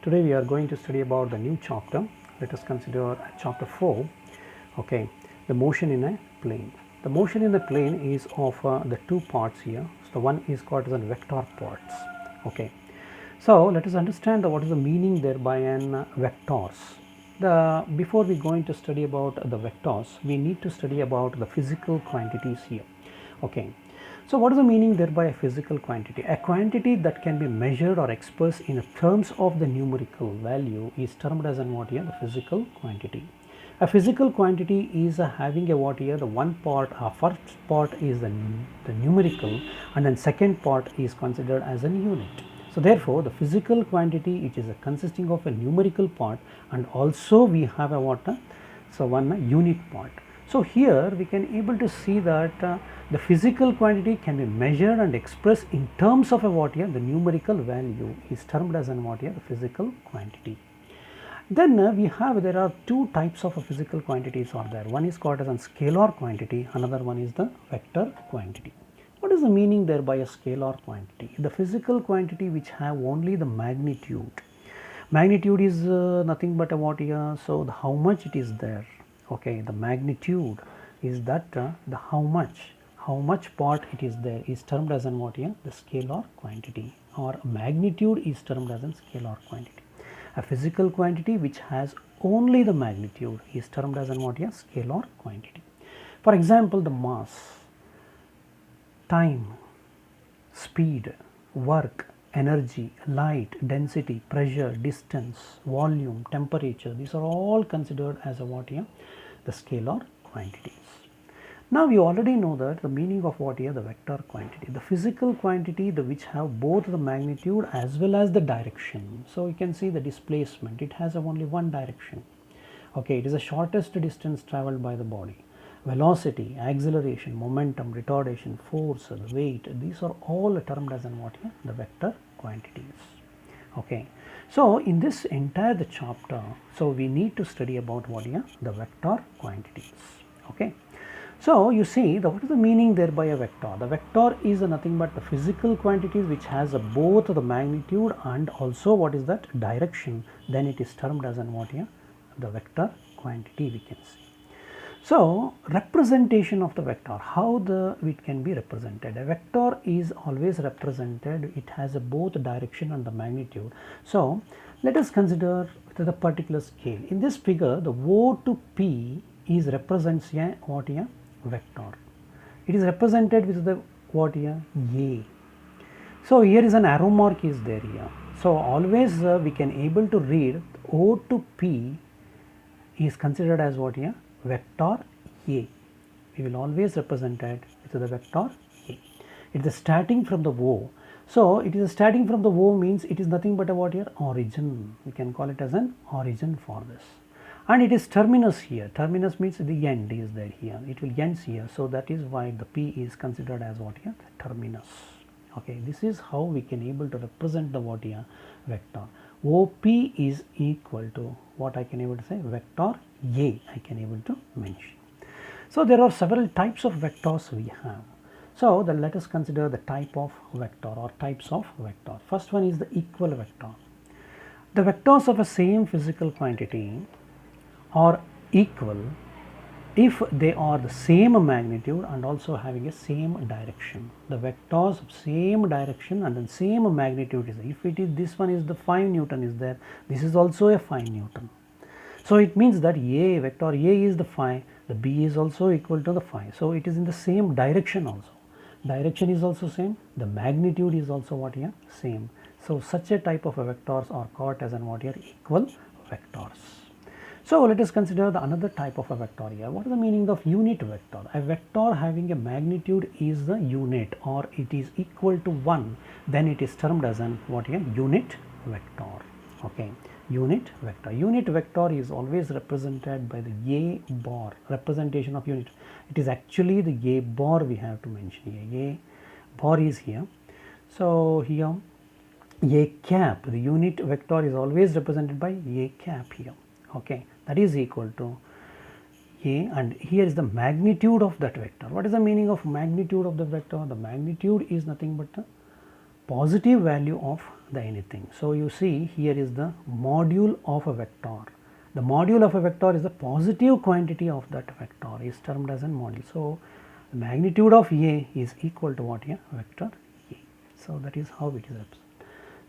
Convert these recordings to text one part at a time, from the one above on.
Today we are going to study about the new chapter. Let us consider chapter 4. Okay, the motion in a plane. The motion in the plane is of the two parts here. So the one is called as a vector parts. Okay, so let us understand what is the meaning there by an vectors. Before we going to study about the vectors, we need to study about the physical quantities here. Okay, so what is the meaning there by a physical quantity? A quantity that can be measured or expressed in terms of the numerical value is termed as an what here, the physical quantity. A physical quantity is having a what here, the one part, first part is the numerical, and then second part is considered as an unit. So therefore the physical quantity, it is consisting of a numerical part, and also we have a what, so one unit part. So here we can able to see that the physical quantity can be measured and expressed in terms of a what here, the numerical value is termed as an what here, the physical quantity. Then there are two types of physical quantities are there. One is called as a scalar quantity, another one is the vector quantity. What is the meaning there by a scalar quantity? The physical quantity which have only the magnitude. Magnitude is nothing but a what here, so the how much it is there. Okay, the magnitude is that the how much part it is there is termed as an what here, the scalar quantity, or magnitude is termed as a scalar quantity. A physical quantity which has only the magnitude is termed as an what here, scalar quantity. For example, the mass, time, speed, work, energy, light, density, pressure, distance, volume, temperature, these are all considered as a what here, the scalar quantities. Now we already know that the meaning of what here, the vector quantity, the physical quantity which have both the magnitude as well as the direction. So you can see the displacement, it has only one direction. Okay, it is the shortest distance traveled by the body. Velocity, acceleration, momentum, retardation, force, weight, these are all termed as an what here, the vector quantities. Okay, so in this entire chapter, so we need to study about what here, the vector quantities. Okay, so you see what is the meaning there by a vector? The vector is nothing but the physical quantities which has both the magnitude and also what is that, direction. Then it is termed as an what here, the vector quantity we can see. So representation of the vector, how it can be represented. A vector is always represented, it has both direction and the magnitude. So let us consider the particular scale. In this figure, the O to P is represents a what here, vector. It is represented with the what here, A. So here is an arrow mark is there here. So always we can able to read O to P is considered as what here, vector A. We will always represent it with the vector A. It is starting from the O. So it is starting from the O means it is nothing but a what here, origin. We can call it as an origin for this. And it is terminus here. Terminus means the end is there here. It will ends here. So that is why the P is considered as what here, the terminus. Okay, this is how we can able to represent the what here, vector. OP is equal to what I can able to say, vector A I can able to mention. So there are several types of vectors we have. So then let us consider the type of vector or types of vector. First one is the equal vector. The vectors of a same physical quantity are equal if they are the same magnitude and also having a same direction. The vectors of same direction and then same magnitude is there. If it is this one is the 5 Newton is there, this is also a 5 Newton. So it means that A, vector A is the 5, the B is also equal to the 5. So it is in the same direction also. Direction is also same, the magnitude is also what here, same. So such a type of vectors are called as an what here, equal vectors. So let us consider the another type of a vector here. What is the meaning of unit vector? A vector having a magnitude is the unit or it is equal to 1, then it is termed as an what here, unit vector. Okay, unit vector. Unit vector is always represented by the A bar, representation of unit. It is actually the A bar we have to mention here. A bar is here. So here A cap, the unit vector is always represented by A cap here. Okay, that is equal to A, and here is the magnitude of that vector. What is the meaning of magnitude of the vector? The magnitude is nothing but the positive value of the anything. So, you see here is the module of a vector. The module of a vector is the positive quantity of that vector is termed as a module. So, the magnitude of A is equal to what? Vector A. So, that is how it is represented.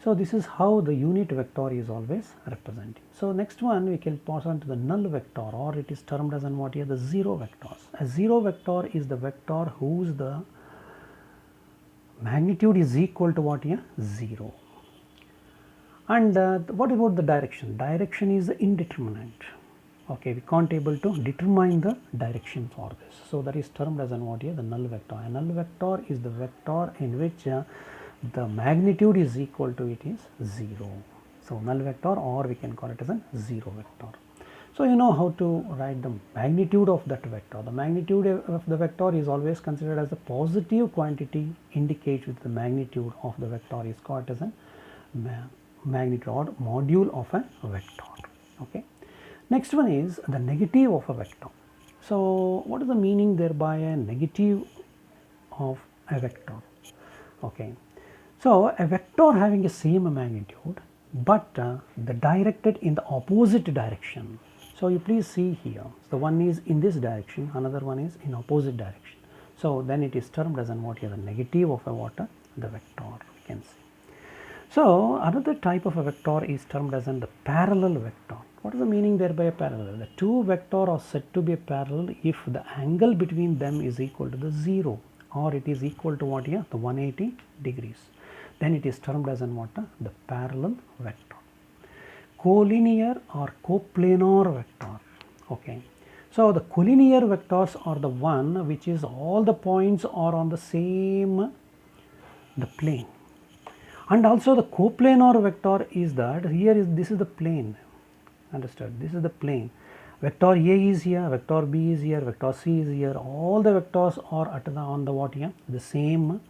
So, this is how the unit vector is always representing. So, next one we can pass on to the null vector, or it is termed as what here, the zero vectors. A zero vector is the vector whose the magnitude is equal to what here, 0. And what about the direction? Direction is indeterminate. Okay, we can't able to determine the direction for this. So, that is termed as what here, the null vector. A null vector is the vector in which the magnitude is equal to it is 0. So, null vector, or we can call it as a zero vector. So, you know how to write the magnitude of that vector. The magnitude of the vector is always considered as a positive quantity, indicates with the magnitude of the vector is called as a magnitude or module of a vector. Okay. Next one is the negative of a vector. So, what is the meaning there by a negative of a vector? Okay. So, a vector having a same magnitude, but the directed in the opposite direction. So, you please see here, the one is in this direction, another one is in opposite direction. So, then it is termed as what here, the negative of a what? The vector, we can see. So, another type of a vector is termed as the parallel vector. What is the meaning there by a parallel? The two vectors are said to be parallel if the angle between them is equal to the 0, or it is equal to what here, the 180 degrees. Then it is termed as what? The parallel vector. Collinear or coplanar vector. Okay. So, the collinear vectors are the one which is all the points are on the same the plane. And also the coplanar vector is that here is this is the plane, understood, this is the plane, vector A is here, vector B is here, vector C is here, all the vectors are at the on the what here, the same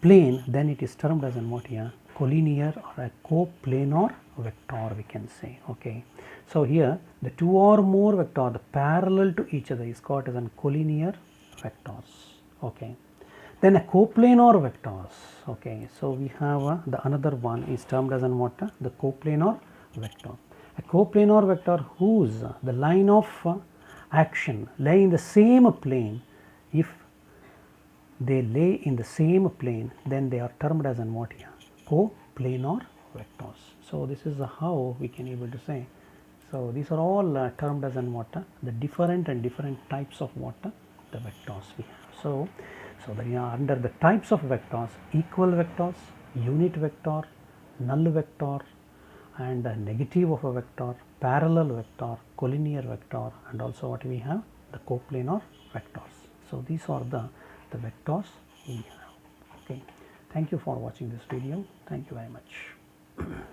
plane, then it is termed as what here, collinear or a coplanar vector, we can say. Okay. So, here the two or more vectors the parallel to each other is called as collinear vectors. Okay. Then a coplanar vectors. Okay. So, we have the another one is termed as what? The coplanar vector. A coplanar vector whose the line of action lay in the same plane. If they lay in the same plane, then they are termed as what here? Coplanar vectors. So, this is how we can able to say. So, these are all termed as what? The different types of what? The vectors we have. So, that under the types of vectors, equal vectors, unit vector, null vector, and negative of a vector, parallel vector, collinear vector, and also what we have, the coplanar vectors. So, these are the vectors we have. Okay. Thank you for watching this video. Thank you very much.